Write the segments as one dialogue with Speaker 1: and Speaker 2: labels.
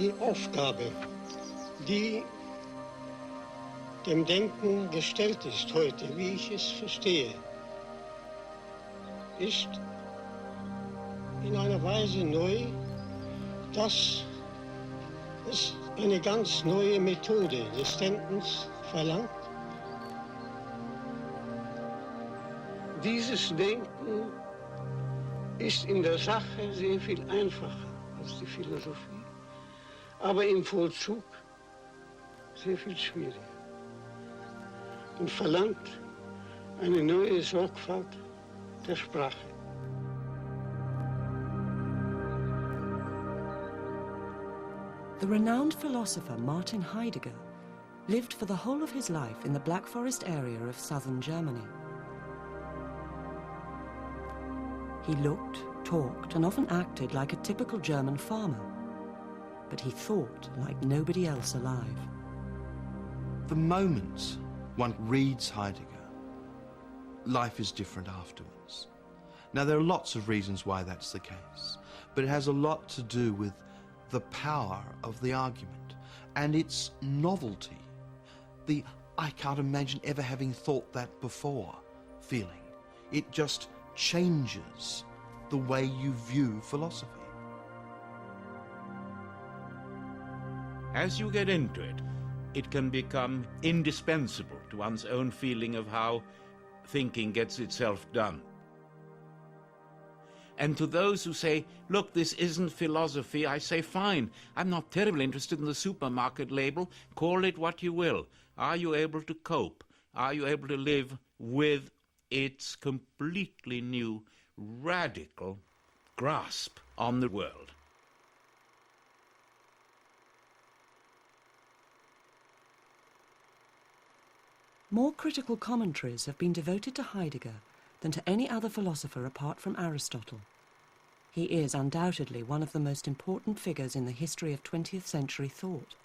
Speaker 1: Die Aufgabe, die dem Denken gestellt ist heute, wie ich es verstehe, ist in einer Weise neu, dass es eine ganz neue Methode des Denkens verlangt. Dieses Denken ist in der Sache sehr viel einfacher als die Philosophie, aber im Vollzug sehr viel schwieriger und verlangt eine neue Sorgfalt der Sprache.
Speaker 2: The renowned philosopher Martin Heidegger lived for the whole of his life in the Black Forest area of southern Germany. He looked, talked, and often acted like a typical German farmer, but he thought like nobody else alive.
Speaker 3: The moment one reads Heidegger, life is different afterwards. Now, there are lots of reasons why that's the case, but it has a lot to do with the power of the argument and its novelty. The "I can't imagine ever having thought that before" feeling. It just changes the way you view philosophy.
Speaker 4: As you get into it, it can become indispensable to one's own feeling of how thinking gets itself done. And to those who say, look, this isn't philosophy, I say, fine, I'm not terribly interested in the supermarket label, call it what you will. Are you able to cope? Are you able to live with its completely new, radical grasp on the world?
Speaker 2: More critical commentaries have been devoted to Heidegger than to any other philosopher apart from Aristotle. He is undoubtedly one of the most important figures in the history of 20th century thought.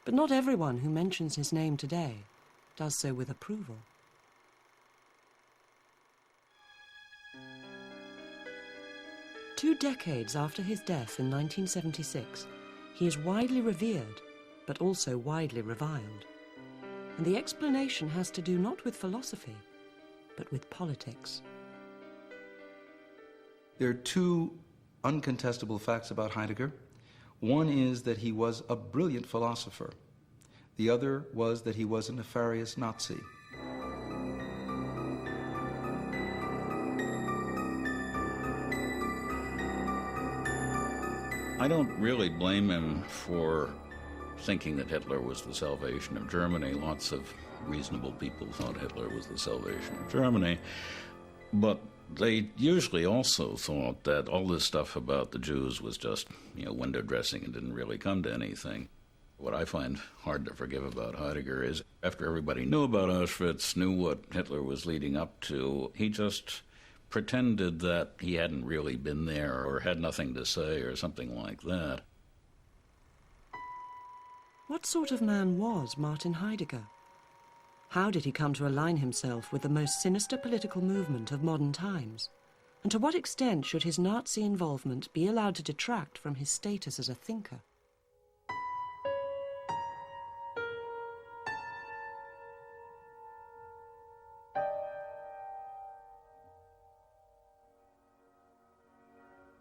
Speaker 2: But not everyone who mentions his name today does so with approval. Two decades after his death in 1976, he is widely revered, but also widely reviled. And the explanation has to do not with philosophy, but with politics.
Speaker 5: There are two uncontestable facts about Heidegger. One is that he was a brilliant philosopher. The other was that he was a nefarious Nazi.
Speaker 6: I don't really blame him for thinking that Hitler was the salvation of Germany. Lots of reasonable people thought Hitler was the salvation of Germany. But they usually also thought that all this stuff about the Jews was just, window dressing and didn't really come to anything. What I find hard to forgive about Heidegger is after everybody knew about Auschwitz, knew what Hitler was leading up to, he just pretended that he hadn't really been there or had nothing to say or something like that.
Speaker 2: What sort of man was Martin Heidegger? How did he come to align himself with the most sinister political movement of modern times? And to what extent should his Nazi involvement be allowed to detract from his status as a thinker?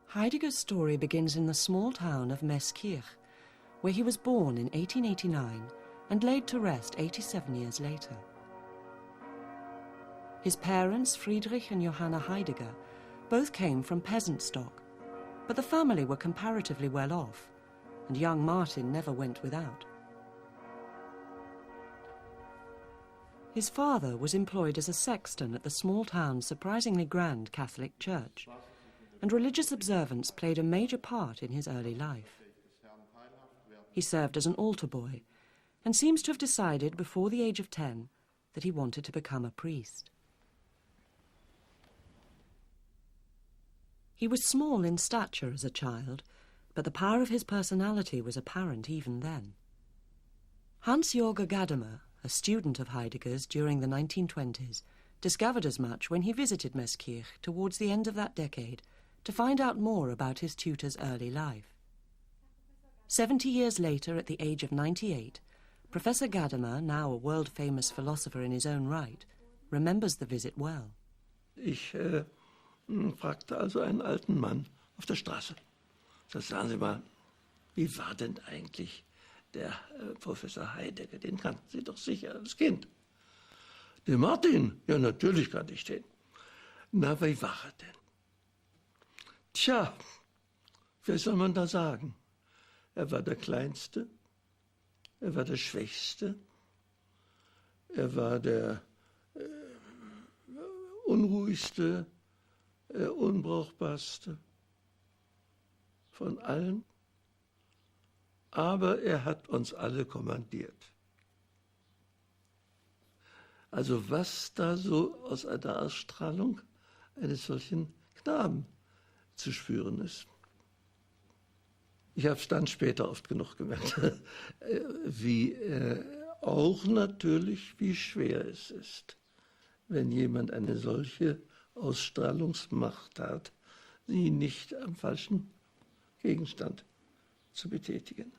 Speaker 2: Heidegger's story begins in the small town of Meßkirch, where he was born in 1889 and laid to rest 87 years later. His parents, Friedrich and Johanna Heidegger, both came from peasant stock, but the family were comparatively well off, and young Martin never went without. His father was employed as a sexton at the small town's surprisingly grand Catholic church, and religious observance played a major part in his early life. He served as an altar boy and seems to have decided before the age of 10 that he wanted to become a priest. He was small in stature as a child, but the power of his personality was apparent even then. Hans-Jorge Gadamer, a student of Heidegger's during the 1920s, discovered as much when he visited Meßkirch towards the end of that decade to find out more about his tutor's early life. 70 years later, at the age of 98, Professor Gadamer, now a world-famous philosopher in his own right, remembers the visit well.
Speaker 7: Ich fragte also einen alten Mann auf der Straße. Das sagen Sie mal, wie war denn eigentlich der Professor Heidegger? Den kannten Sie doch sicher als Kind. Den Martin? Ja, natürlich kannte ich den. Na, wie war er denn? Tja, wie soll man da sagen? Er war der Kleinste, er war der Schwächste, er war der unruhigste, unbrauchbarste von allen. Aber er hat uns alle kommandiert. Also was da so aus einer Ausstrahlung eines solchen Knaben zu spüren ist. Ich habe es dann später oft genug gemerkt, wie auch natürlich, wie schwer es ist, wenn jemand eine solche Ausstrahlungsmacht hat, sie nicht am falschen Gegenstand zu betätigen.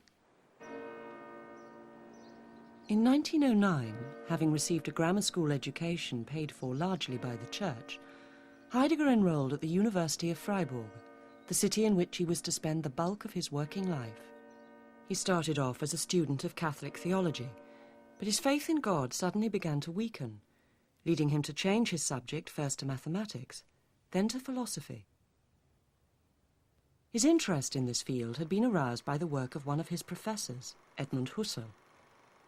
Speaker 2: In 1909, having received a grammar school education paid for largely by the church, Heidegger enrolled at the University of Freiburg, the city in which he was to spend the bulk of his working life. He started off as a student of Catholic theology, but his faith in God suddenly began to weaken, leading him to change his subject first to mathematics, then to philosophy. His interest in this field had been aroused by the work of one of his professors, Edmund Husserl.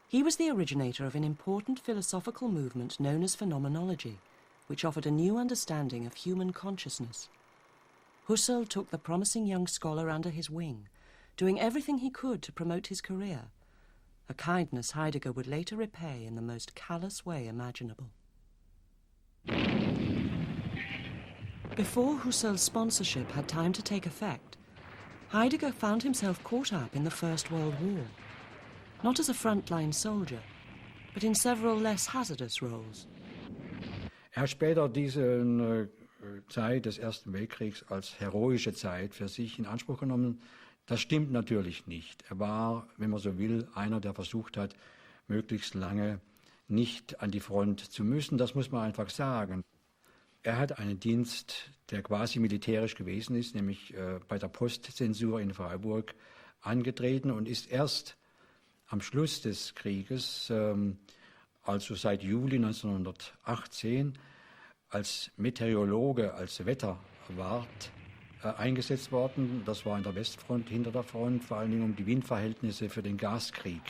Speaker 2: He was the originator of an important philosophical movement known as phenomenology, which offered a new understanding of human consciousness. Husserl took the promising young scholar under his wing, doing everything he could to promote his career, a kindness Heidegger would later repay in the most callous way imaginable. Before Husserl's sponsorship had time to take effect, Heidegger found himself caught up in the First World War, not as a frontline soldier, but in several less hazardous roles.
Speaker 8: Hat später diese Zeit des Ersten Weltkriegs als heroische Zeit für sich in Anspruch genommen. Das stimmt natürlich nicht. Er war, wenn man so will, einer, der versucht hat, möglichst lange nicht an die Front zu müssen. Das muss man einfach sagen. Er hat einen Dienst, der quasi militärisch gewesen ist, nämlich bei der Postzensur in Freiburg angetreten und ist erst am Schluss des Krieges, also seit Juli 1918, als Meteorologe, als Wetterwart eingesetzt worden. Das war an der Westfront, hinter der Front, vor allen Dingen um die Windverhältnisse für den Gaskrieg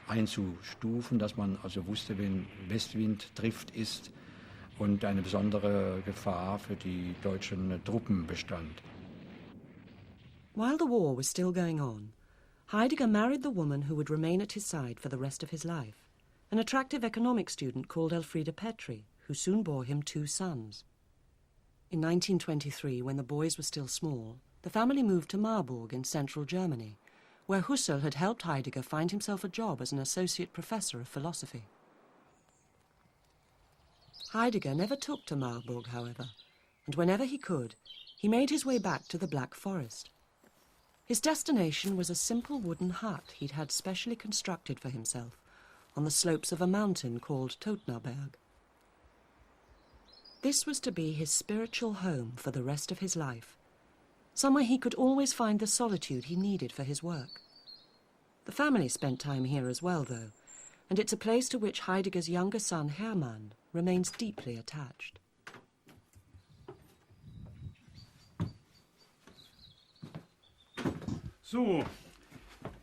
Speaker 8: einzustufen, dass man also wusste, wenn Westwind trifft ist und eine besondere Gefahr für die deutschen Truppen bestand.
Speaker 2: While the war was still going on, Heidegger married the woman who would remain at his side for the rest of his life, an attractive economics student called Elfriede Petri, who soon bore him 2 sons. In 1923, when the boys were still small, the family moved to Marburg in central Germany, where Husserl had helped Heidegger find himself a job as an associate professor of philosophy. Heidegger never took to Marburg, however, and whenever he could, he made his way back to the Black Forest. His destination was a simple wooden hut he'd had specially constructed for himself on the slopes of a mountain called Todtnauberg. This was to be his spiritual home for the rest of his life, somewhere he could always find the solitude he needed for his work. The family spent time here as well, though, and it's a place to which Heidegger's younger son Hermann remains deeply attached.
Speaker 9: So,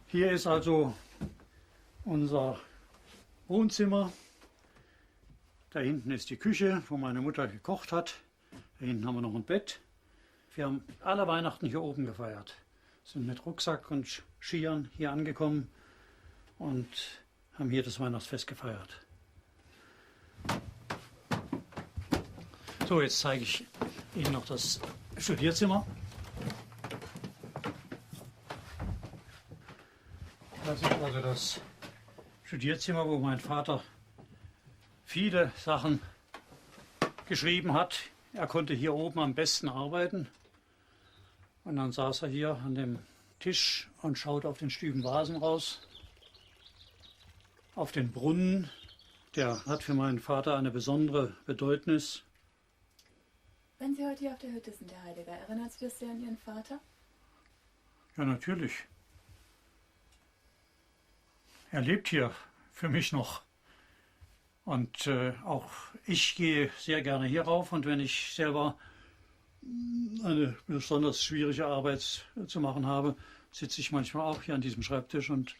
Speaker 9: hier ist also unser Wohnzimmer. Da hinten ist die Küche, wo meine Mutter gekocht hat. Da hinten haben wir noch ein Bett. Wir haben alle Weihnachten hier oben gefeiert. Sind mit Rucksack und Skiern hier angekommen und haben hier das Weihnachtsfest gefeiert. So, jetzt zeige ich Ihnen noch das Studierzimmer. Das ist also das Studierzimmer, wo mein Vater viele Sachen geschrieben hat. Er konnte hier oben am besten arbeiten. Und dann saß er hier an dem Tisch und schaut auf den Stüben Vasen raus, auf den Brunnen. Der hat für meinen Vater eine besondere Bedeutnis.
Speaker 10: Wenn Sie heute hier auf der Hütte sind, Herr Heidegger, erinnert Sie das sehr an Ihren Vater?
Speaker 9: Ja, natürlich. Er lebt hier für mich noch. Und auch ich gehe sehr gerne hier rauf. Und wenn ich selber eine besonders schwierige Arbeit zu machen habe, sitze ich manchmal auch hier an diesem Schreibtisch und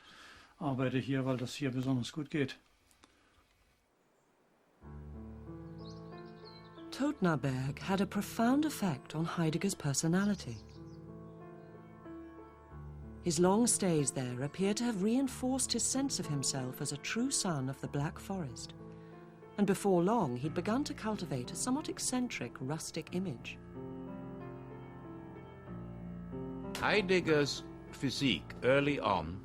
Speaker 9: arbeite hier, weil das hier besonders gut geht.
Speaker 2: Todtnauberg had a profound effect on Heidegger's personality. His long stays there appear to have reinforced his sense of himself as a true son of the Black Forest, and before long he'd begun to cultivate a somewhat eccentric, rustic image.
Speaker 4: Heidegger's physique early on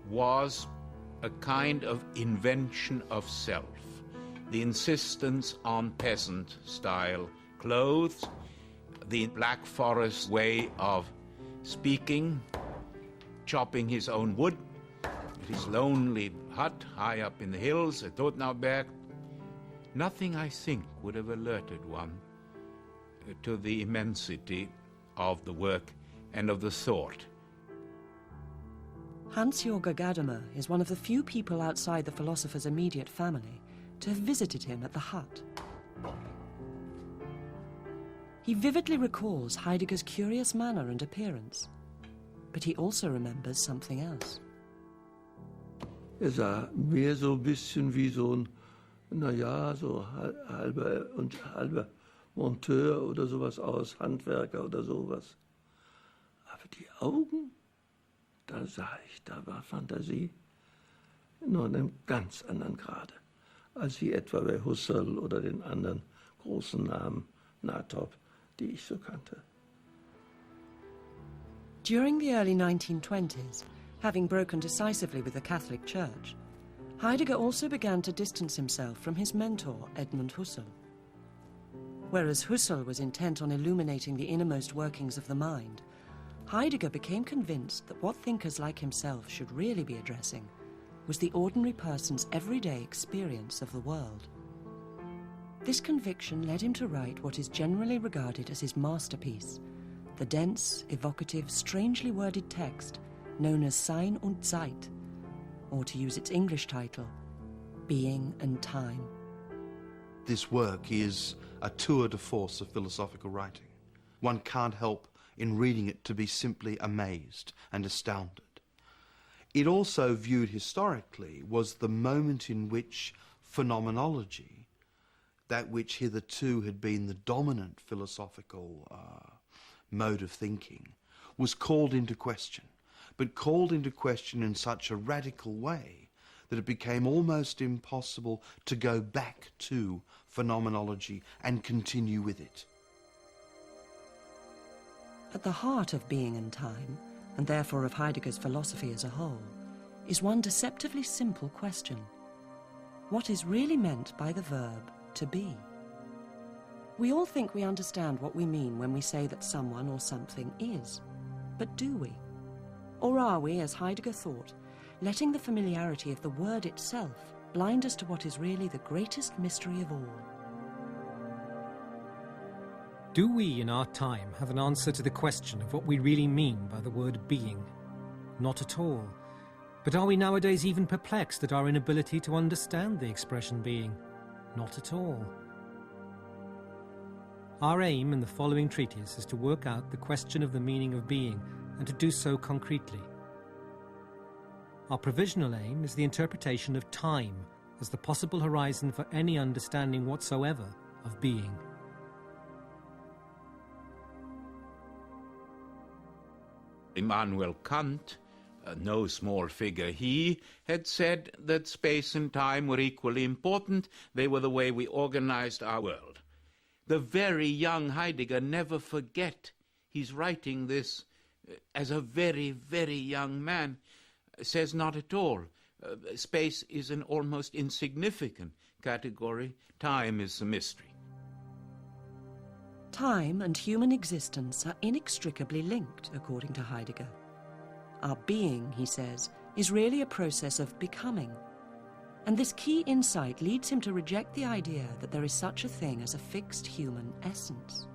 Speaker 4: was a kind of invention of self. The insistence on peasant-style clothes, the Black Forest way of speaking, chopping his own wood at his lonely hut high up in the hills at Todtnauberg. Nothing, I think, would have alerted one to the immensity of the work and of the thought.
Speaker 2: Hans-Jorger Gadamer is one of the few people outside the philosopher's immediate family to have visited him at the hut. He vividly recalls Heidegger's curious manner and appearance, but he also remembers something else.
Speaker 7: Sah mehr so ein bisschen wie so ein, naja, so halber Monteur oder sowas aus, Handwerker oder sowas. Aber die Augen, da sah ich, da war Fantasie nur in einem ganz anderen Grade, als wie etwa bei Husserl oder den anderen großen Namen, Natop, die ich so kannte.
Speaker 2: During the early 1920s, having broken decisively with the Catholic Church, Heidegger also began to distance himself from his mentor, Edmund Husserl. Whereas Husserl was intent on illuminating the innermost workings of the mind, Heidegger became convinced that what thinkers like himself should really be addressing was the ordinary person's everyday experience of the world. This conviction led him to write what is generally regarded as his masterpiece, the dense, evocative, strangely worded text known as Sein und Zeit, or to use its English title, Being and Time.
Speaker 3: This work is a tour de force of philosophical writing. One can't help in reading it to be simply amazed and astounded. It also, viewed historically, was the moment in which phenomenology, that which hitherto had been the dominant philosophical mode of thinking, was called into question, but called into question in such a radical way that it became almost impossible to go back to phenomenology and continue with it.
Speaker 2: At the heart of Being and Time, and therefore of Heidegger's philosophy as a whole, is one deceptively simple question. What is really meant by the verb to be? We all think we understand what we mean when we say that someone or something is. But do we? Or are we, as Heidegger thought, letting the familiarity of the word itself blind us to what is really the greatest mystery of all?
Speaker 11: Do we, in our time, have an answer to the question of what we really mean by the word being? Not at all. But are we nowadays even perplexed at our inability to understand the expression being? Not at all. Our aim in the following treatise is to work out the question of the meaning of being, and to do so concretely. Our provisional aim is the interpretation of time as the possible horizon for any understanding whatsoever of being.
Speaker 4: Immanuel Kant, no small figure, he had said that space and time were equally important. They were the way we organized our world. The very young Heidegger never forget. He's writing this as a very, very young man, says not at all. Space is an almost insignificant category. Time is a mystery.
Speaker 2: Time and human existence are inextricably linked, according to Heidegger. our being, he says, is really a process of becoming. And this key insight leads him to reject the idea that there is such a thing as a fixed human essence.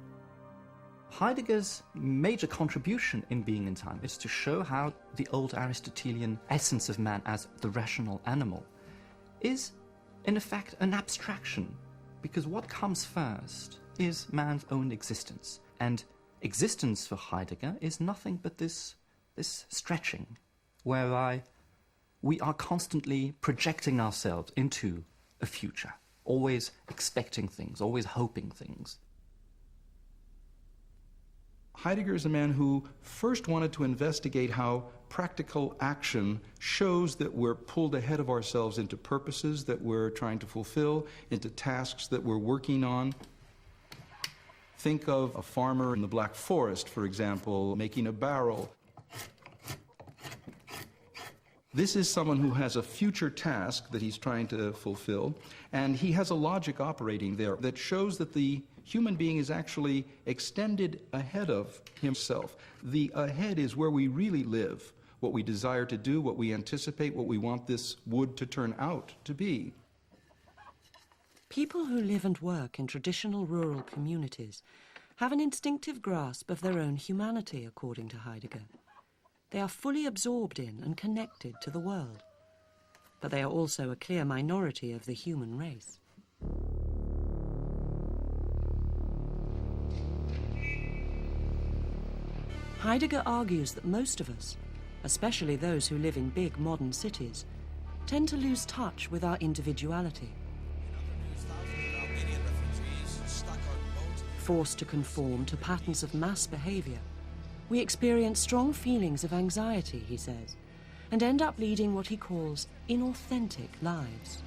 Speaker 12: Heidegger's major contribution in Being and Time is to show how the old Aristotelian essence of man as the rational animal is, in effect, an abstraction, because what comes first is man's own existence. And existence for Heidegger is nothing but this stretching, whereby we are constantly projecting ourselves into a future, always expecting things, always hoping things.
Speaker 5: Heidegger is a man who first wanted to investigate how practical action shows that we're pulled ahead of ourselves into purposes that we're trying to fulfill, into tasks that we're working on. Think of a farmer in the Black Forest, for example, making a barrel. This is someone who has a future task that he's trying to fulfill, and he has a logic operating there that shows that the human being is actually extended ahead of himself. The ahead is where we really live, what we desire to do, what we anticipate, what we want this wood to turn out to be.
Speaker 2: People who live and work in traditional rural communities have an instinctive grasp of their own humanity, according to Heidegger. They are fully absorbed in and connected to the world. But they are also a clear minority of the human race. Heidegger argues that most of us, especially those who live in big modern cities, tend to lose touch with our individuality. Forced to conform to patterns of mass behavior, we experience strong feelings of anxiety, he says, and end up leading what he calls inauthentic lives.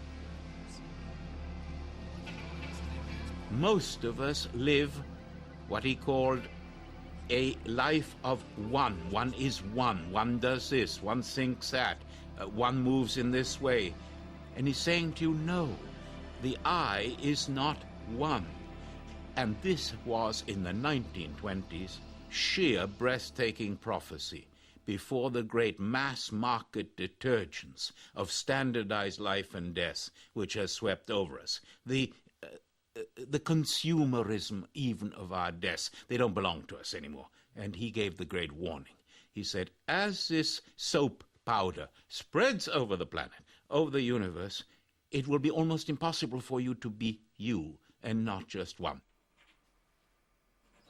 Speaker 4: Most of us live what he called a life of one. One is one. One does this. One thinks that. One moves in this way. And he's saying to you, no, the I is not one. And this was, in the 1920s, sheer breathtaking prophecy before the great mass market detergence of standardized life and death which has swept over us. The consumerism even of our deaths. They don't belong to us anymore. And he gave the great warning. He said, as this soap powder spreads over the planet, over the universe, it will be almost impossible for you to be you and not just one.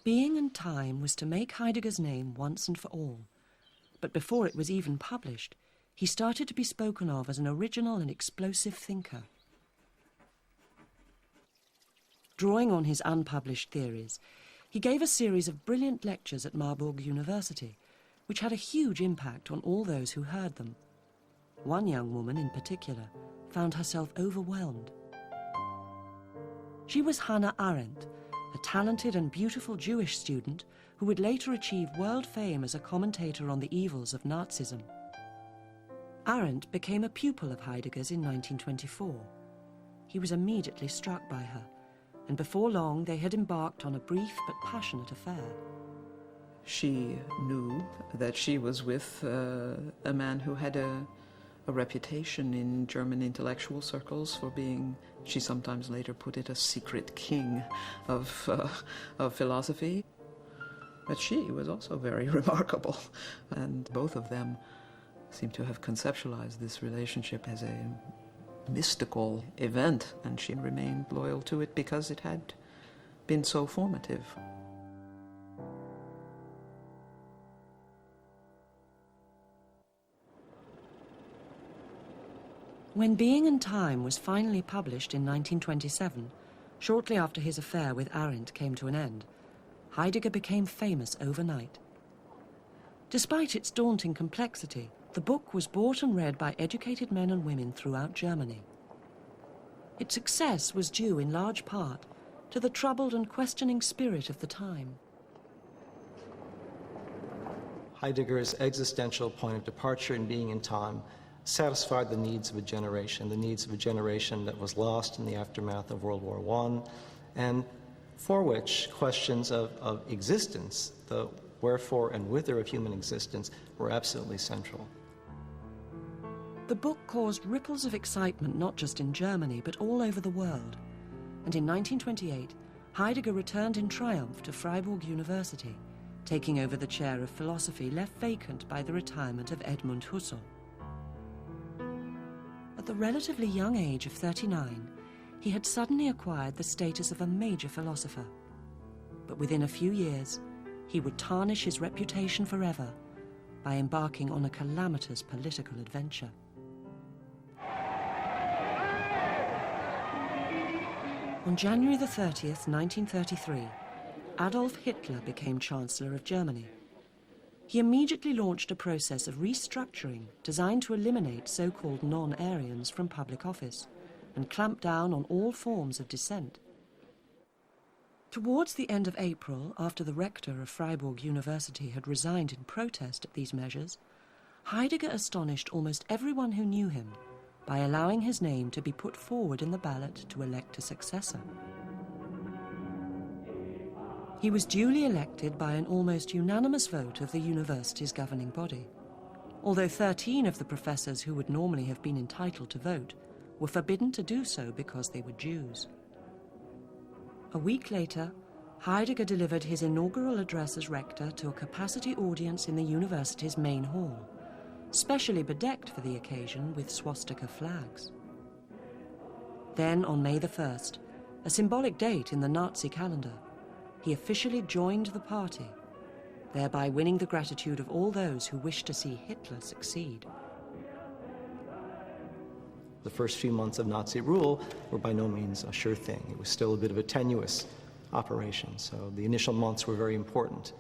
Speaker 2: Being and Time was to make Heidegger's name once and for all. But before it was even published, he started to be spoken of as an original and explosive thinker. Drawing on his unpublished theories, he gave a series of brilliant lectures at Marburg University, which had a huge impact on all those who heard them. One young woman in particular found herself overwhelmed. She was Hannah Arendt, a talented and beautiful Jewish student who would later achieve world fame as a commentator on the evils of Nazism. Arendt became a pupil of Heidegger's in 1924. He was immediately struck by her, and before long they had embarked on a brief but passionate affair.
Speaker 13: She knew that she was with a man who had a reputation in German intellectual circles for being, she sometimes later put it, a secret king of philosophy. But she was also very remarkable, and both of them seem to have conceptualized this relationship as a mystical event, and she remained loyal to it because it had been so formative.
Speaker 2: When Being and Time was finally published in 1927, shortly after his affair with Arendt came to an end, Heidegger became famous overnight. Despite its daunting complexity, the book was bought and read by educated men and women throughout Germany. Its success was due in large part to the troubled and questioning spirit of the time.
Speaker 14: Heidegger's existential point of departure in Being and Time satisfied the needs of a generation that was lost in the aftermath of World War I, and for which questions of existence, the wherefore and whither of human existence were absolutely central.
Speaker 2: The book caused ripples of excitement not just in Germany, but all over the world. And in 1928, Heidegger returned in triumph to Freiburg University, taking over the chair of philosophy left vacant by the retirement of Edmund Husserl. At the relatively young age of 39, he had suddenly acquired the status of a major philosopher. But within a few years, he would tarnish his reputation forever by embarking on a calamitous political adventure. On January the 30th, 1933, Adolf Hitler became Chancellor of Germany. He immediately launched a process of restructuring designed to eliminate so-called non-Aryans from public office and clamp down on all forms of dissent. Towards the end of April, after the rector of Freiburg University had resigned in protest at these measures, Heidegger astonished almost everyone who knew him by allowing his name to be put forward in the ballot to elect a successor. He was duly elected by an almost unanimous vote of the university's governing body, although 13 of the professors who would normally have been entitled to vote were forbidden to do so because they were Jews. A week later, Heidegger delivered his inaugural address as rector to a capacity audience in the university's main hall, specially bedecked for the occasion with swastika flags. Then, on May the 1st, a symbolic date in the Nazi calendar, he officially joined the party, thereby winning the gratitude of all those who wished to see Hitler succeed.
Speaker 14: The first few months of Nazi rule were by no means a sure thing. It was still a bit of a tenuous operation, so the initial months were very important.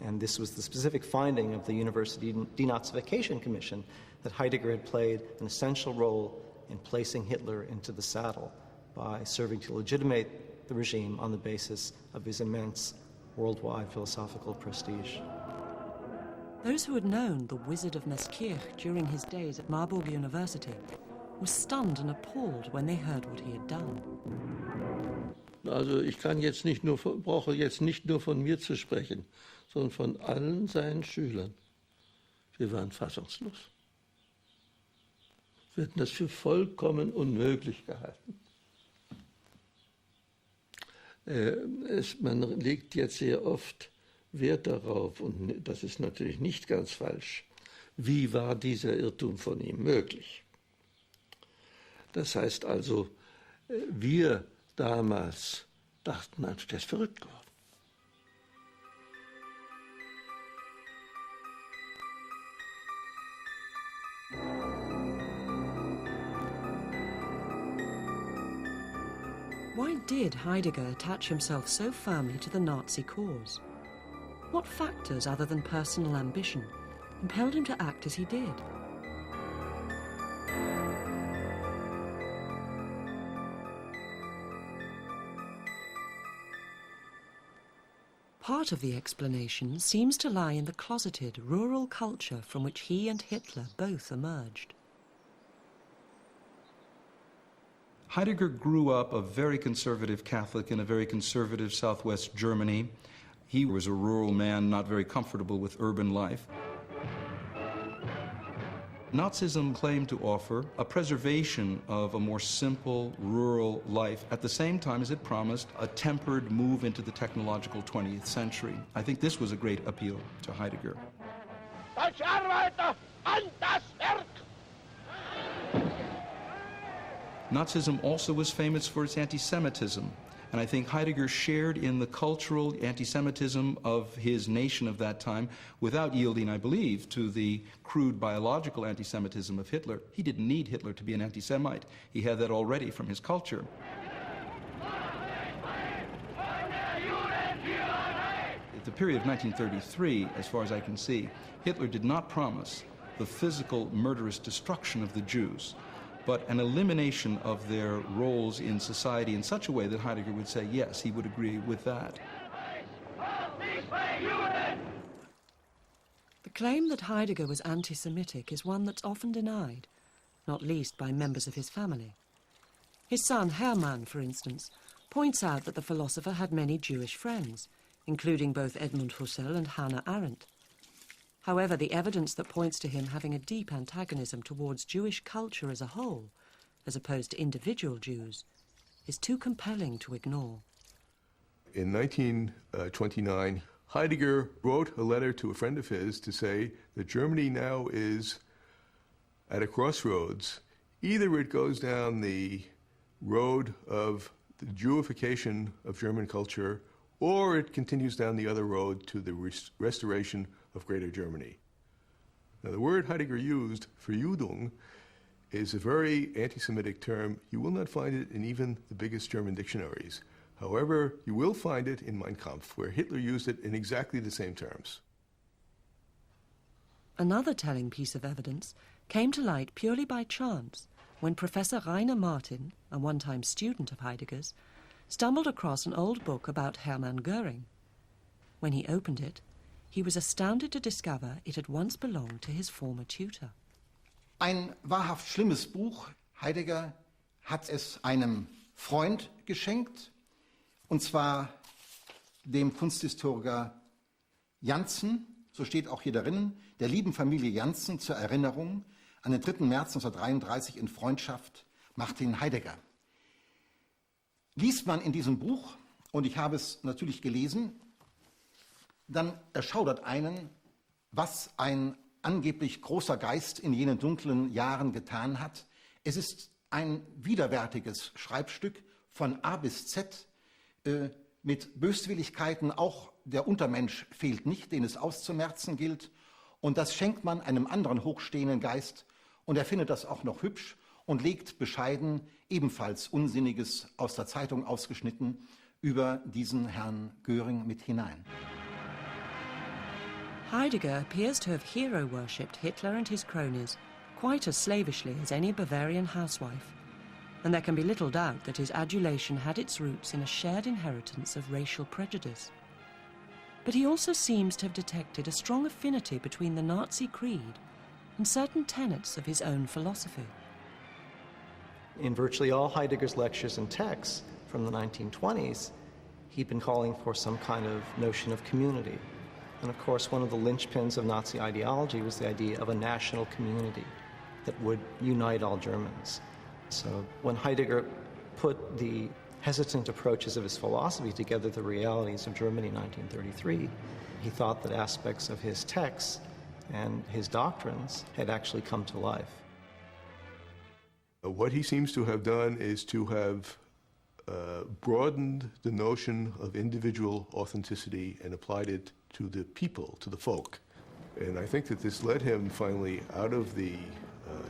Speaker 14: And this was the specific finding of the University Denazification Commission, that Heidegger had played an essential role in placing Hitler into the saddle by serving to legitimate the regime on the basis of his immense worldwide philosophical prestige.
Speaker 2: Those who had known the Wizard of Meschirch during his days at Marburg University were stunned and appalled when they heard what he had done.
Speaker 7: Also ich kann jetzt brauche jetzt nicht nur von mir zu sprechen, sondern von allen seinen Schülern. Wir waren fassungslos. Wir hatten das für vollkommen unmöglich gehalten. Man legt jetzt sehr oft Wert darauf, und das ist natürlich nicht ganz falsch, wie war dieser Irrtum von ihm möglich. Das heißt also, wir damals dachten, der ist verrückt geworden.
Speaker 2: Why did Heidegger attach himself so firmly to the Nazi cause? What factors other than personal ambition impelled him to act as he did? Part of the explanation seems to lie in the closeted rural culture from which he and Hitler both emerged.
Speaker 5: Heidegger grew up a very conservative Catholic in a very conservative southwest Germany. He was a rural man, not very comfortable with urban life. Nazism claimed to offer a preservation of a more simple, rural life at the same time as it promised a tempered move into the technological 20th century. I think this was a great appeal to Heidegger.
Speaker 15: Deutsche Arbeiter, an das Werk!
Speaker 5: Nazism also was famous for its anti-Semitism, and I think Heidegger shared in the cultural anti-Semitism of his nation of that time without yielding, I believe, to the crude biological anti-Semitism of Hitler. He didn't need Hitler to be an anti-Semite. He had that already from his culture. At the period of 1933, as far as I can see, Hitler did not promise the physical murderous destruction of the Jews, but an elimination of their roles in society in such a way that Heidegger would say, yes, he would agree with that.
Speaker 2: The claim that Heidegger was anti-Semitic is one that's often denied, not least by members of his family. His son, Hermann, for instance, points out that the philosopher had many Jewish friends, including both Edmund Husserl and Hannah Arendt. However, the evidence that points to him having a deep antagonism towards Jewish culture as a whole, as opposed to individual Jews, is too compelling to ignore.
Speaker 16: In 1929, Heidegger wrote a letter to a friend of his to say that Germany now is at a crossroads. Either it goes down the road of the Jewification of German culture, or it continues down the other road to the restoration of Greater Germany. Now, the word Heidegger used for Judung is a very anti-Semitic term. You will not find it in even the biggest German dictionaries. However, you will find it in Mein Kampf, where Hitler used it in exactly the same terms.
Speaker 2: Another telling piece of evidence came to light purely by chance when Professor Rainer Martin, a one-time student of Heidegger's, stumbled across an old book about Hermann Göring. When he opened it, he was astounded to discover it had once belonged to his former tutor.
Speaker 17: Ein wahrhaft schlimmes Buch. Heidegger hat es einem Freund geschenkt, und zwar dem Kunsthistoriker Janssen, so steht auch hier darin, der lieben Familie Janssen zur Erinnerung an den 3. März 1933 in Freundschaft Martin Heidegger. Liest man in diesem Buch, und ich habe es natürlich gelesen, dann erschaudert einen, was ein angeblich großer Geist in jenen dunklen Jahren getan hat. Es ist ein widerwärtiges Schreibstück von A bis Z, mit Böswilligkeiten. Auch der Untermensch fehlt nicht, den es auszumerzen gilt. Und das schenkt man einem anderen hochstehenden Geist. Und er findet das auch noch hübsch und legt bescheiden ebenfalls Unsinniges aus der Zeitung ausgeschnitten über diesen Herrn Göring mit hinein.
Speaker 2: Heidegger appears to have hero-worshipped Hitler and his cronies quite as slavishly as any Bavarian housewife, and there can be little doubt that his adulation had its roots in a shared inheritance of racial prejudice. But he also seems to have detected a strong affinity between the Nazi creed and certain tenets of his own philosophy.
Speaker 14: In virtually all Heidegger's lectures and texts from the 1920s, he'd been calling for some kind of notion of community. And of course, one of the linchpins of Nazi ideology was the idea of a national community that would unite all Germans. So when Heidegger put the hesitant approaches of his philosophy together, the realities of Germany in 1933, he thought that aspects of his texts and his doctrines had actually come to life.
Speaker 16: What he seems to have done is to have broadened the notion of individual authenticity and applied it to the people, to the folk. And I think that this led him finally out of the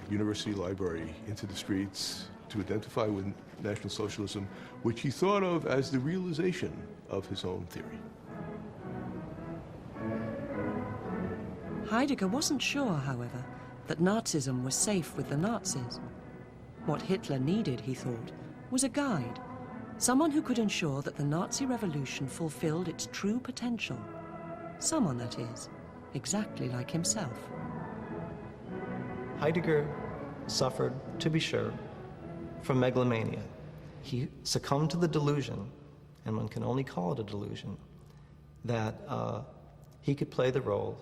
Speaker 16: university library into the streets to identify with National Socialism, which he thought of as the realization of his own theory.
Speaker 2: Heidegger wasn't sure, however, that Nazism was safe with the Nazis. What Hitler needed, he thought, was a guide, someone who could ensure that the Nazi revolution fulfilled its true potential. Someone, that is, exactly like himself.
Speaker 14: Heidegger suffered, to be sure, from megalomania. He succumbed to the delusion, and one can only call it a delusion, that he could play the role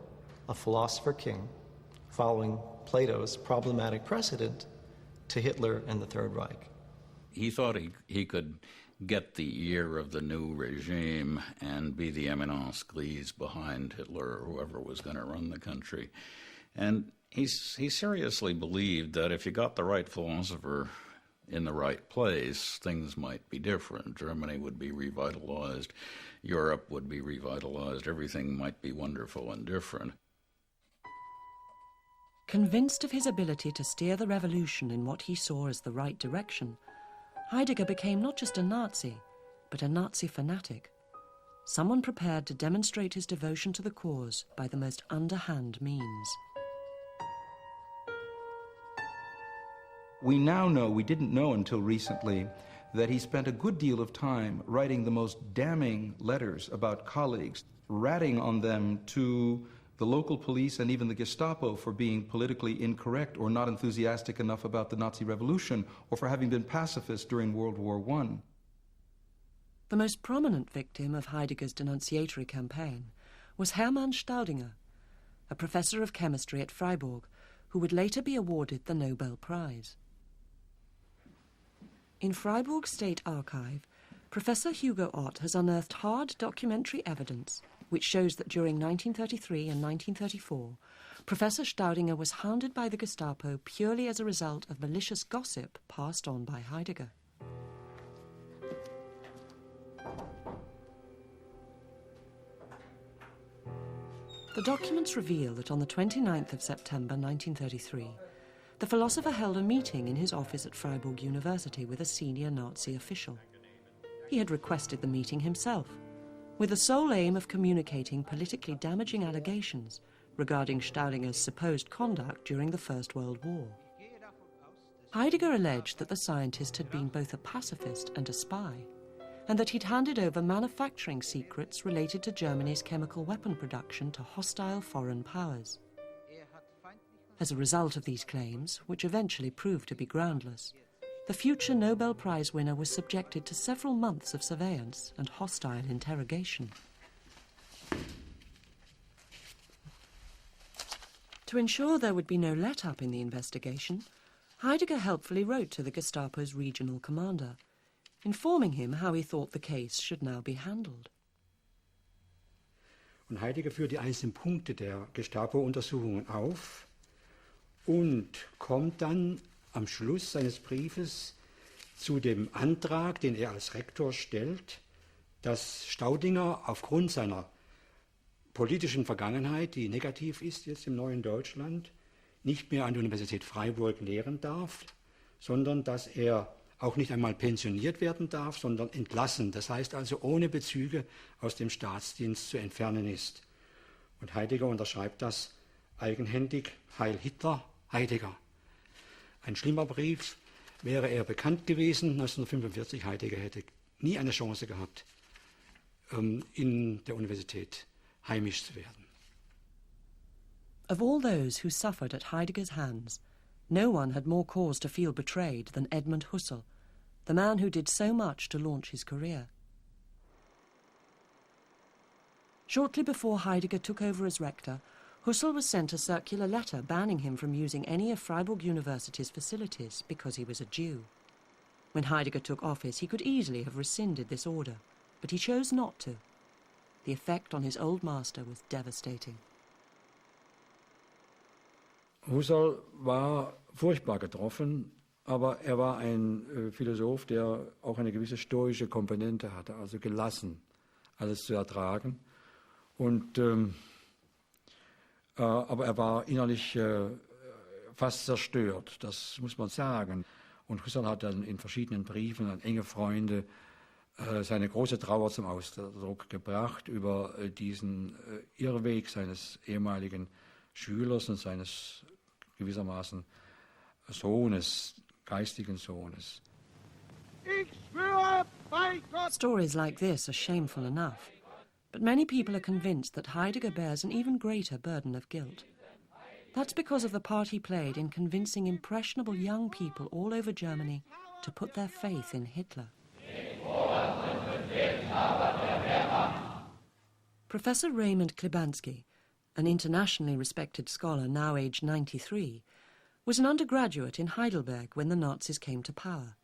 Speaker 14: of philosopher king, following Plato's problematic precedent to Hitler and the Third Reich.
Speaker 6: He thought he could get the ear of the new regime and be the eminence grise behind Hitler or whoever was going to run the country. And he seriously believed that if you got the right philosopher in the right place, things might be different. Germany would be revitalized, Europe would be revitalized, everything might be wonderful and different.
Speaker 2: Convinced of his ability to steer the revolution in what he saw as the right direction, Heidegger became not just a Nazi, but a Nazi fanatic, someone prepared to demonstrate his devotion to the cause by the most underhand means.
Speaker 5: We now know, we didn't know until recently, that he spent a good deal of time writing the most damning letters about colleagues, ratting on them to the local police and even the Gestapo for being politically incorrect or not enthusiastic enough about the Nazi revolution or for having been pacifists during World War I.
Speaker 2: The most prominent victim of Heidegger's denunciatory campaign was Hermann Staudinger, a professor of chemistry at Freiburg, who would later be awarded the Nobel Prize. In Freiburg State Archive, Professor Hugo Ott has unearthed hard documentary evidence which shows that during 1933 and 1934, Professor Staudinger was hounded by the Gestapo purely as a result of malicious gossip passed on by Heidegger. The documents reveal that on the 29th of September 1933, the philosopher held a meeting in his office at Freiburg University with a senior Nazi official. He had requested the meeting himself, with the sole aim of communicating politically damaging allegations regarding Staudinger's supposed conduct during the First World War. Heidegger alleged that the scientist had been both a pacifist and a spy, and that he'd handed over manufacturing secrets related to Germany's chemical weapon production to hostile foreign powers. As a result of these claims, which eventually proved to be groundless, the future Nobel Prize winner was subjected to several months of surveillance and hostile interrogation. To ensure there would be no let-up in the investigation, Heidegger helpfully wrote to the Gestapo's regional commander, informing him how he thought the case should now be handled.
Speaker 8: Und Heidegger führt die einzelnen Punkte der Gestapo-Untersuchungen auf und kommt dann am Schluss seines Briefes zu dem Antrag, den er als Rektor stellt, dass Staudinger aufgrund seiner politischen Vergangenheit, die negativ ist jetzt im neuen Deutschland, nicht mehr an der Universität Freiburg lehren darf, sondern dass er auch nicht einmal pensioniert werden darf, sondern entlassen, das heißt also ohne Bezüge aus dem Staatsdienst zu entfernen ist. Und Heidegger unterschreibt das eigenhändig: Heil Hitler, Heidegger. Ein schlimmer Brief. Wäre er bekannt gewesen 1945, Heidegger hätte nie eine Chance gehabt, in der Universität heimisch zu werden.
Speaker 2: Of all those who suffered at Heidegger's hands, no one had more cause to feel betrayed than Edmund Husserl, the man who did so much to launch his career. Shortly before Heidegger took over as rector, Husserl was sent a circular letter banning him from using any of Freiburg University's facilities because he was a Jew. When Heidegger took office, he could easily have rescinded this order, but he chose not to. The effect on his old master was devastating.
Speaker 8: Husserl war furchtbar getroffen, aber er war ein Philosoph, der auch eine gewisse stoische Komponente hatte, also gelassen, alles zu ertragen. Und aber er war innerlich fast zerstört, das muss man sagen. Und Husserl hat dann in verschiedenen Briefen an enge Freunde seine große Trauer zum Ausdruck gebracht über diesen Irrweg seines ehemaligen Schülers und seines gewissermaßen Sohnes, geistigen Sohnes.
Speaker 2: Stories like this are shameful enough, but many people are convinced that Heidegger bears an even greater burden of guilt. That's because of the part he played in convincing impressionable young people all over Germany to put their faith in Hitler. Professor Raymond Klibanski, an internationally respected scholar now aged 93, was an undergraduate in Heidelberg when the Nazis came to power.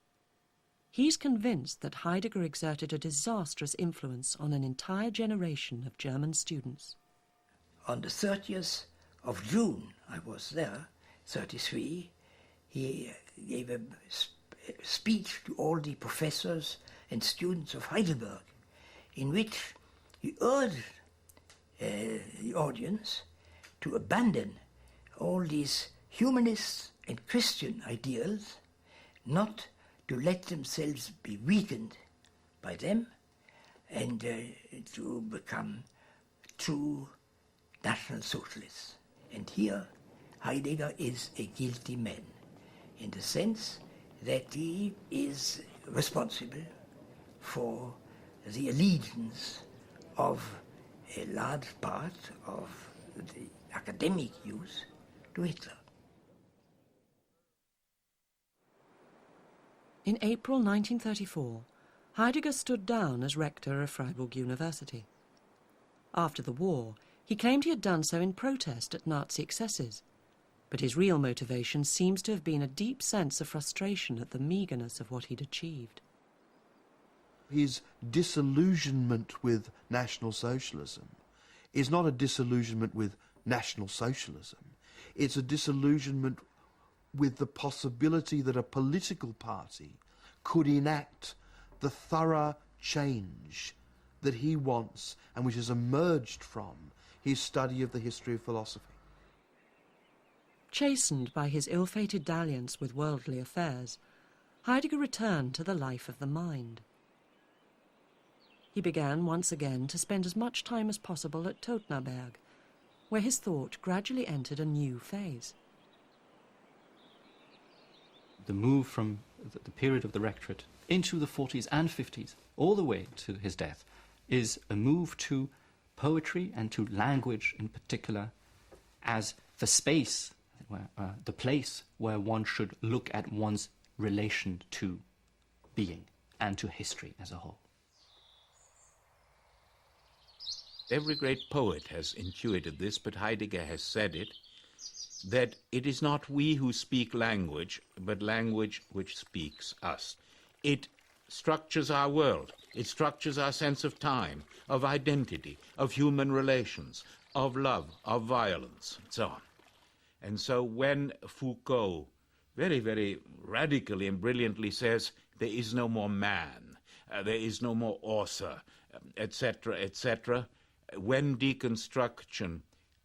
Speaker 2: He's convinced that Heidegger exerted a disastrous influence on an entire generation of German students.
Speaker 18: On the 30th of June, I was there, 33, he gave a speech to all the professors and students of Heidelberg, in which he urged the audience to abandon all these humanist and Christian ideals, not to let themselves be weakened by them, and to become true National Socialists. And here Heidegger is a guilty man, in the sense that he is responsible for the allegiance of a large part of the academic youth to Hitler.
Speaker 2: In April 1934, Heidegger stood down as rector of Freiburg University. After the war, he claimed he had done so in protest at Nazi excesses, but his real motivation seems to have been a deep sense of frustration at the meagreness of what he'd achieved.
Speaker 3: His disillusionment with National Socialism is not a disillusionment with National Socialism. It's a disillusionment with the possibility that a political party could enact the thorough change that he wants and which has emerged from his study of the history of philosophy.
Speaker 2: Chastened by his ill-fated dalliance with worldly affairs, Heidegger returned to the life of the mind. He began once again to spend as much time as possible at Todtnauberg, where his thought gradually entered a new phase.
Speaker 12: The move from the period of the rectorate into the 40s and 50s, all the way to his death, is a move to poetry and to language in particular as the space, the place where one should look at one's relation to being and to history as a whole.
Speaker 4: Every great poet has intuited this, but Heidegger has said it, that it is not we who speak language, but language which speaks us. It structures our world. It structures our sense of time, of identity, of human relations, of love, of violence, and so on. And so when Foucault very, very radically and brilliantly says there is no more man, there is no more author, etc., etc., when deconstruction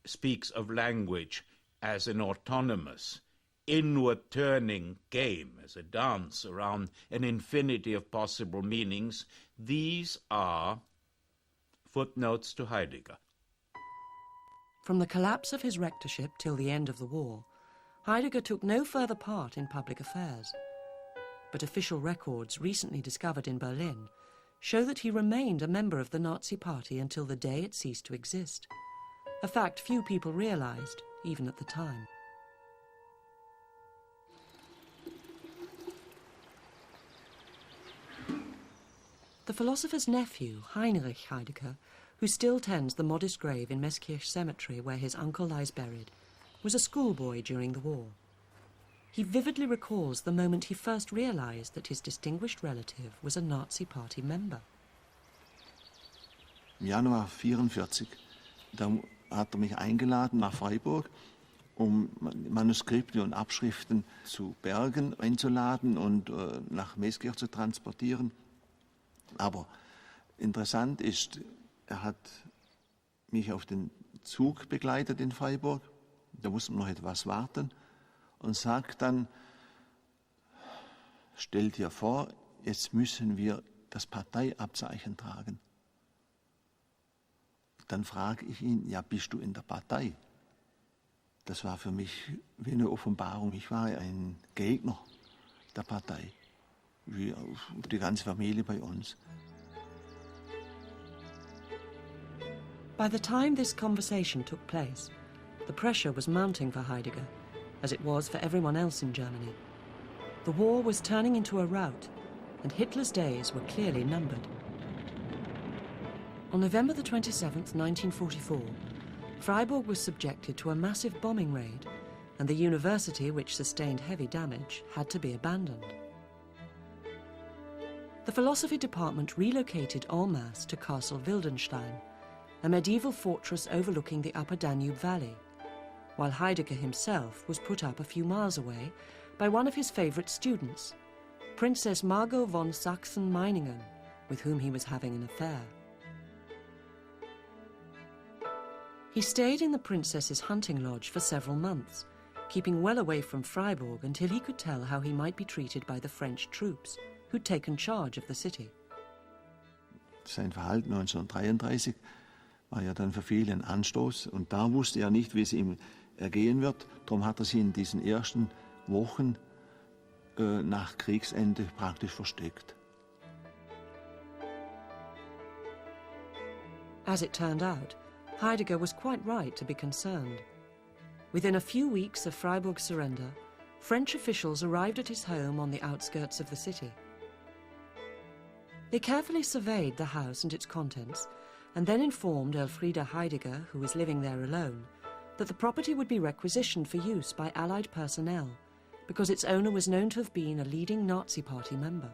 Speaker 4: speaks of language as an autonomous, inward-turning game, as a dance around an infinity of possible meanings, these are footnotes to Heidegger.
Speaker 2: From the collapse of his rectorship till the end of the war, Heidegger took no further part in public affairs. But official records recently discovered in Berlin show that he remained a member of the Nazi Party until the day it ceased to exist, a fact few people realized, even at the time. The philosopher's nephew, Heinrich Heidegger, who still tends the modest grave in Meßkirch Cemetery where his uncle lies buried, was a schoolboy during the war. He vividly recalls the moment he first realized that his distinguished relative was a Nazi Party member.
Speaker 19: Im Januar 1944, da hat mich eingeladen nach Freiburg, Manuskripte und Abschriften zu Bergen einzuladen und nach Meßkirch zu transportieren. Aber interessant ist, hat mich auf den Zug begleitet in Freiburg, da musste man noch etwas warten und sagt dann, stell dir vor, jetzt müssen wir das Parteiabzeichen tragen. Dann frage ich ihn, ja, bist du in der Partei? Das war für mich wie eine Offenbarung. Ich war ein Gegner der Partei, wie die ganze Familie bei uns.
Speaker 2: By the time this conversation took place, the pressure was mounting for Heidegger, as it was for everyone else in Germany. The war was turning into a rout, and Hitler's days were clearly numbered. On November the 27th, 1944, Freiburg was subjected to a massive bombing raid, and the university, which sustained heavy damage, had to be abandoned. The philosophy department relocated en masse to Castle Wildenstein, a medieval fortress overlooking the upper Danube Valley, while Heidegger himself was put up a few miles away by one of his favourite students, Princess Margot von Sachsen-Meiningen, with whom he was having an affair. He stayed in the princess's hunting lodge for several months, keeping well away from Freiburg until he could tell how he might be treated by the French troops, who'd taken charge of the city.
Speaker 19: Sein Verhalten 1933 war ja dann für viele ein Anstoß und da wusste er nicht, wie es ihm ergehen wird. Darum hat er sich in diesen ersten Wochen nach Kriegsende praktisch versteckt.
Speaker 2: As it turned out, Heidegger was quite right to be concerned. Within a few weeks of Freiburg's surrender, French officials arrived at his home on the outskirts of the city. They carefully surveyed the house and its contents, and then informed Elfriede Heidegger, who was living there alone, that the property would be requisitioned for use by Allied personnel, because its owner was known to have been a leading Nazi Party member.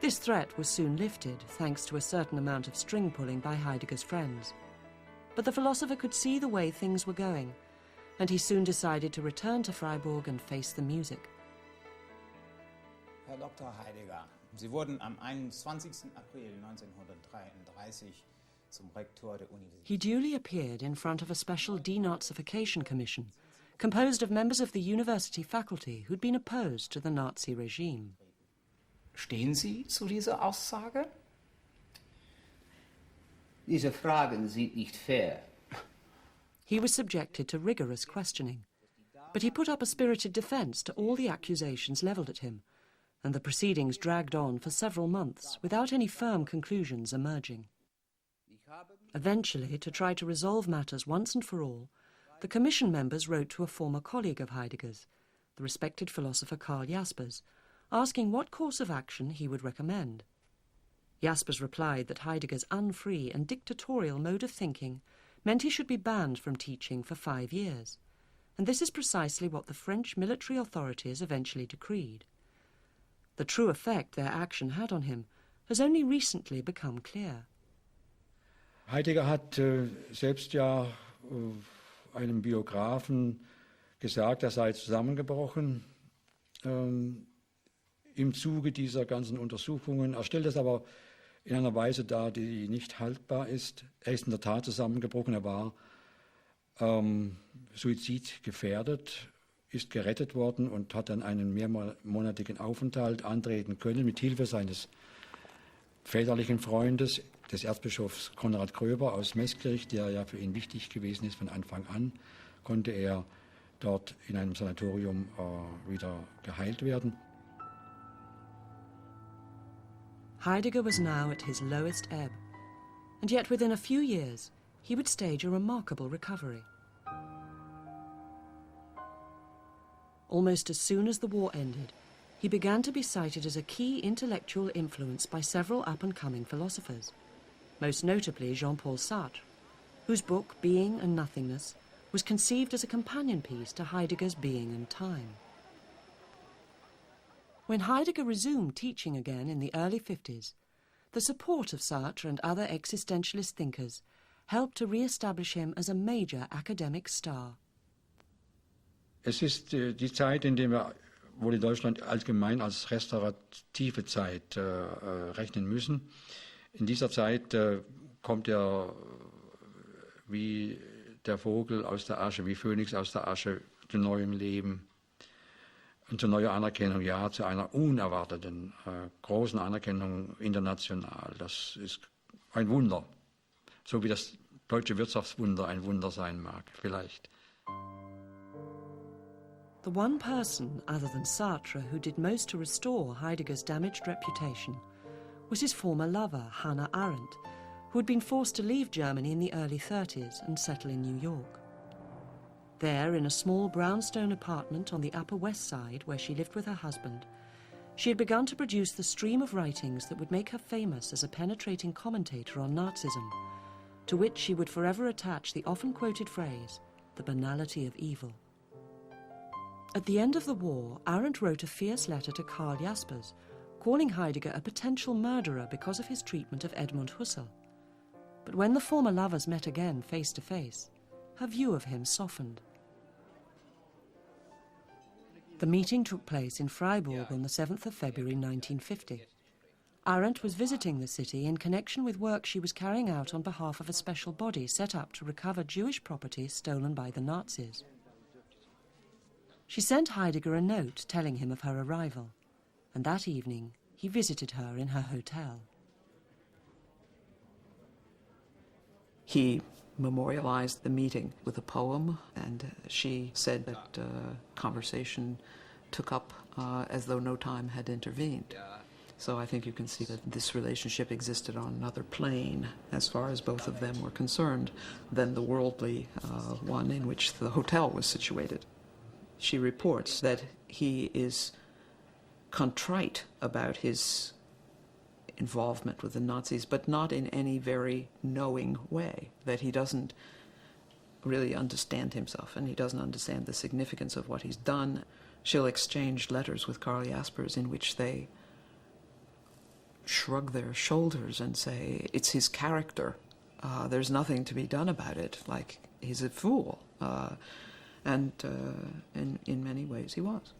Speaker 2: This threat was soon lifted, thanks to a certain amount of string-pulling by Heidegger's friends. But the philosopher could see the way things were going, and he soon decided to return to Freiburg and face the music.
Speaker 20: Herr Dr. Heidegger, Sie wurden am 21. April 1933 zum Rektor der Universität.
Speaker 2: He duly appeared in front of a special denazification commission, composed of members of the university faculty who'd been opposed to the Nazi regime.
Speaker 21: Stehen Sie zu dieser Aussage? Diese Fragen sind nicht fair.
Speaker 2: He was subjected to rigorous questioning, but he put up a spirited defence to all the accusations levelled at him, and the proceedings dragged on for several months without any firm conclusions emerging. Eventually, to try to resolve matters once and for all, the commission members wrote to a former colleague of Heidegger's, the respected philosopher Karl Jaspers, asking what course of action he would recommend. Jaspers replied that Heidegger's unfree and dictatorial mode of thinking meant he should be banned from teaching for 5 years, and this is precisely what the French military authorities eventually decreed. The true effect their action had on him has only recently become clear.
Speaker 8: Heidegger hat selbst ja einem Biografen gesagt, er sei zusammengebrochen im Zuge dieser ganzen Untersuchungen. Er stellt es aber in einer Weise dar, die nicht haltbar ist. Er ist in der Tat zusammengebrochen, er war suizidgefährdet, ist gerettet worden und hat dann einen mehrmonatigen Aufenthalt antreten können mit Hilfe seines väterlichen Freundes, des Erzbischofs Konrad Gröber aus Meßkirch, der ja für ihn wichtig gewesen ist von Anfang an, konnte er dort in einem Sanatorium wieder geheilt werden.
Speaker 2: Heidegger was now at his lowest ebb, and yet within a few years he would stage a remarkable recovery. Almost as soon as the war ended, he began to be cited as a key intellectual influence by several up-and-coming philosophers, most notably Jean-Paul Sartre, whose book Being and Nothingness was conceived as a companion piece to Heidegger's Being and Time. When Heidegger resumed teaching again in the early 50s, the support of Sartre and other existentialist thinkers helped to re-establish him as a major academic star.
Speaker 8: Es ist die Zeit, in der wir wohl in Deutschland allgemein als restaurative Zeit rechnen müssen. In dieser Zeit kommt er wie der Vogel aus der Asche, wie Phönix aus der Asche zu neuem Leben und zu neuer Anerkennung, ja, zu einer unerwarteten, großen Anerkennung international. Das ist ein Wunder, so wie das deutsche Wirtschaftswunder ein Wunder sein mag, vielleicht.
Speaker 2: The one person, other than Sartre, who did most to restore Heidegger's damaged reputation was his former lover, Hannah Arendt, who had been forced to leave Germany in the early 30s and settle in New York. There, in a small brownstone apartment on the Upper West Side where she lived with her husband, she had begun to produce the stream of writings that would make her famous as a penetrating commentator on Nazism, to which she would forever attach the often-quoted phrase, the banality of evil. At the end of the war, Arendt wrote a fierce letter to Karl Jaspers, calling Heidegger a potential murderer because of his treatment of Edmund Husserl. But when the former lovers met again face to face, her view of him softened. The meeting took place in Freiburg on the 7th of February 1950. Arendt was visiting the city in connection with work she was carrying out on behalf of a special body set up to recover Jewish property stolen by the Nazis. She sent Heidegger a note telling him of her arrival, and that evening he visited her in her hotel.
Speaker 13: He memorialized the meeting with a poem, and she said that conversation took up as though no time had intervened. So I think you can see that this relationship existed on another plane as far as both of them were concerned than the worldly one in which the hotel was situated. She reports that he is contrite about his involvement with the Nazis, but not in any very knowing way, that he doesn't really understand himself and he doesn't understand the significance of what he's done. She'll exchange letters with Karl Jaspers in which they shrug their shoulders and say, it's his character. There's nothing to be done about it. Like, he's a fool. And in many ways he was.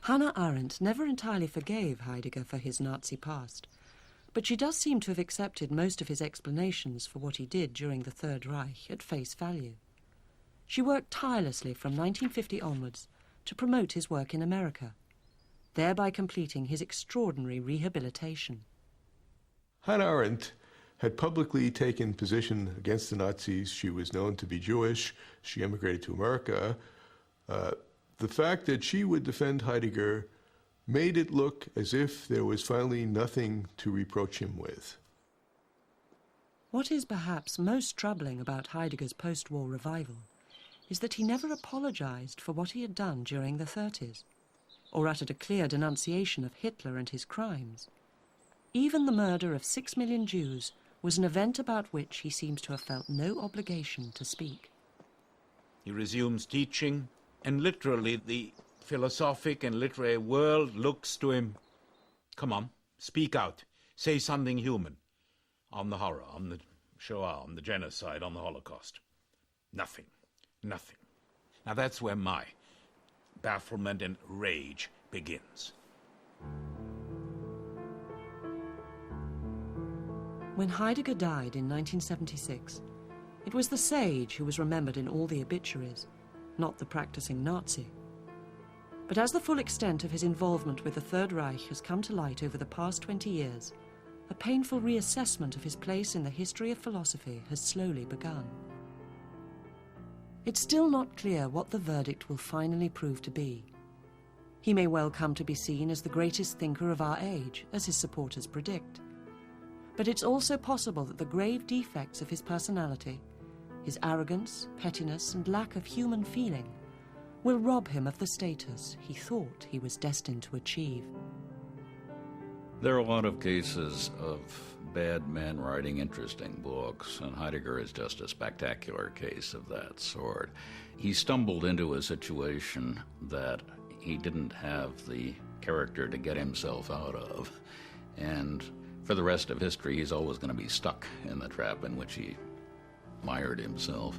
Speaker 2: Hannah Arendt never entirely forgave Heidegger for his Nazi past, but she does seem to have accepted most of his explanations for what he did during the Third Reich at face value. She worked tirelessly from 1950 onwards to promote his work in America, thereby completing his extraordinary rehabilitation.
Speaker 16: Hannah Arendt had publicly taken position against the Nazis. She was known to be Jewish. She emigrated to America. The fact that she would defend Heidegger made it look as if there was finally nothing to reproach him with.
Speaker 2: What is perhaps most troubling about Heidegger's post-war revival is that he never apologized for what he had done during the 30s, or uttered a clear denunciation of Hitler and his crimes. Even the murder of 6 million Jews was an event about which he seems to have felt no obligation to speak.
Speaker 4: He resumes teaching, and literally the philosophic and literary world looks to him. Come on, speak out. Say something human on the horror, on the Shoah, on the genocide, on the Holocaust. Nothing. Nothing. Now that's where my bafflement and rage begins.
Speaker 2: When Heidegger died in 1976, it was the sage who was remembered in all the obituaries, not the practicing Nazi. But as the full extent of his involvement with the Third Reich has come to light over the past 20 years, a painful reassessment of his place in the history of philosophy has slowly begun. It's still not clear what the verdict will finally prove to be. He may well come to be seen as the greatest thinker of our age, as his supporters predict. But it's also possible that the grave defects of his personality, his arrogance, pettiness, and lack of human feeling, will rob him of the status he thought he was destined to achieve.
Speaker 6: There are a lot of cases of bad men writing interesting books, and Heidegger is just a spectacular case of that sort. He stumbled into a situation that he didn't have the character to get himself out of, and for the rest of history he's always going to be stuck in the trap in which he mired himself.